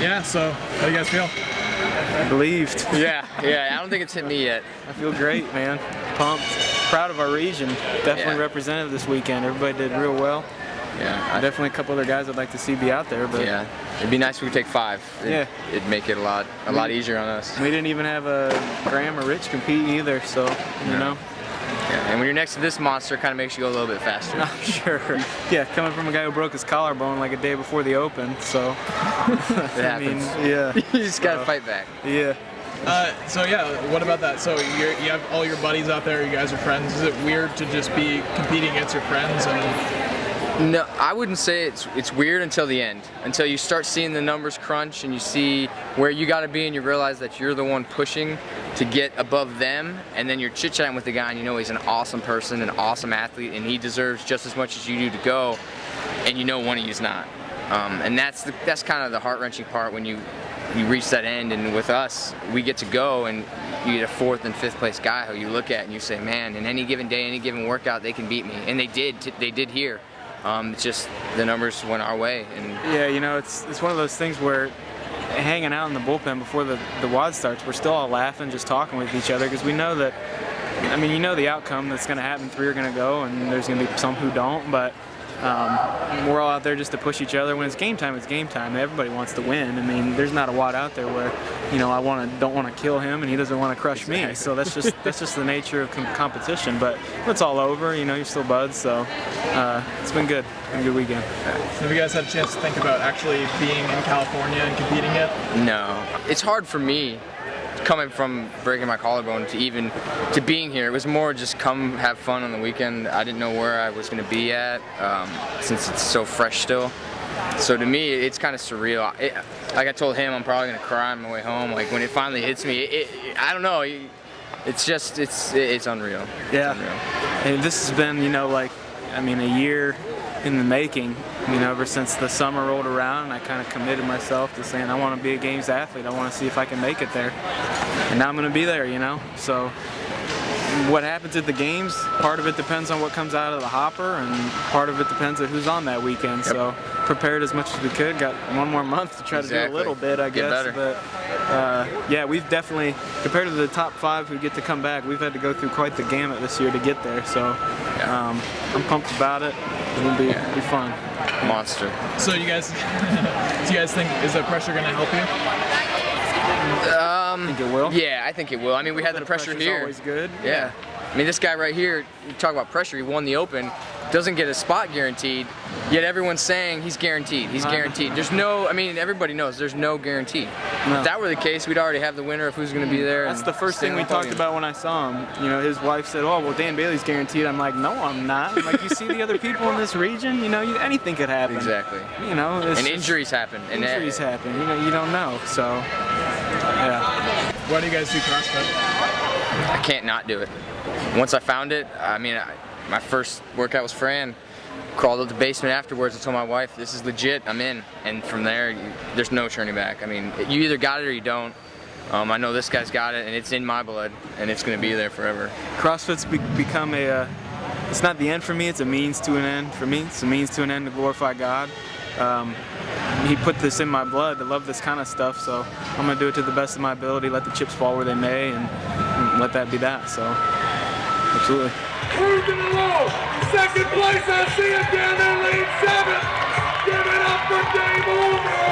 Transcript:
Yeah, so how do you guys feel? Relieved. Yeah, I don't think it's hit me yet. I feel great, man. Pumped. Proud of our region. Definitely represented this weekend. Everybody did real well. Yeah. Definitely a couple other guys I'd like to see be out there. But yeah, it'd be nice if we could take 5. It'd make it a lot easier on us. We didn't even have Graham or Rich compete either, so, you know. Yeah, and when you're next to this monster, it kind of makes you go a little bit faster. Oh, sure. Yeah, coming from a guy who broke his collarbone like a day before the Open, so. I mean, yeah. You just got to fight back. Yeah. So yeah, what about that? So you have all your buddies out there, you guys are friends. Is it weird to just be competing against your friends? No, I wouldn't say it's weird until the end. Until you start seeing the numbers crunch and you see where you got to be and you realize that you're the one pushing to get above them, and then you're chit-chatting with the guy and you know he's an awesome person, an awesome athlete, and he deserves just as much as you do to go, and you know one of you's not. And that's kind of the heart-wrenching part when you reach that end. And with us, we get to go and you get a 4th and 5th place guy who you look at and you say, man, in any given day, any given workout, they can beat me, and they did here. It's just the numbers went our way. And yeah, you know, it's one of those things where hanging out in the bullpen before the WOD starts, we're still all laughing, just talking with each other, because we know that, I mean, you know the outcome that's going to happen. 3 are going to go, and there's going to be some who don't, but we're all out there just to push each other. When it's game time, it's game time. Everybody wants to win. I mean, there's not a WOD out there where, you know, I don't want to kill him and he doesn't want to crush me. So that's just the nature of competition. But when it's all over, you know, you're still buds. So it's been good. It's been a good weekend. Have you guys had a chance to think about actually being in California and competing yet? No, it's hard for me. Coming from breaking my collarbone to being here, it was more just come have fun on the weekend. I didn't know where I was going to be at since it's so fresh still. So to me, it's kind of surreal. Like I told him, I'm probably going to cry on my way home. Like when it finally hits me, I don't know. It's just it's unreal. Yeah. It's unreal. And this has been, you know, like, I mean, a year in the making. You know, ever since the summer rolled around, I kind of committed myself to saying I want to be a Games athlete. I want to see if I can make it there. And now I'm going to be there, you know. So what happens at the Games, part of it depends on what comes out of the hopper, and part of it depends on who's on that weekend. Yep. So prepared as much as we could. Got 1 more month to try to do a little bit, I guess. Get better. But yeah, we've definitely, compared to the top 5 who get to come back, we've had to go through quite the gamut this year to get there. So I'm pumped about it. It'll be fun. Monster. So do you guys think, is the pressure going to help you? I think it will. Yeah, I think it will. I mean, we had the pressure here. Always good. Yeah. I mean, this guy right here, you talk about pressure, he won the Open, doesn't get a spot guaranteed, yet everyone's saying he's guaranteed, he's guaranteed. There's no, I mean, everybody knows there's no guarantee. No. If that were the case, we'd already have the winner of who's going to be there. That's the first thing we talked about when I saw him. You know, his wife said, oh, well, Dan Bailey's guaranteed. I'm like, no, I'm not. I'm like, you see the other people in this region, you know, anything could happen. Exactly. You know. And injuries happen. Injuries happen. You know, you don't know. So, yeah. Why do you guys do CrossFit? I can't not do it. Once I found it, I mean, my first workout was Fran. Crawled up the basement afterwards and told my wife, this is legit, I'm in. And from there, there's no turning back. I mean, you either got it or you don't. I know this guy's got it, and it's in my blood, and it's going to be there forever. CrossFit's become it's not the end for me, it's a means to an end for me. It's a means to an end to glorify God. He put this in my blood to love this kind of stuff, so I'm going to do it to the best of my ability, let the chips fall where they may, and let that be that. So, absolutely. Cruising along, 2nd place, I see it down there, lead 7. Give it up for Dave Ulmer.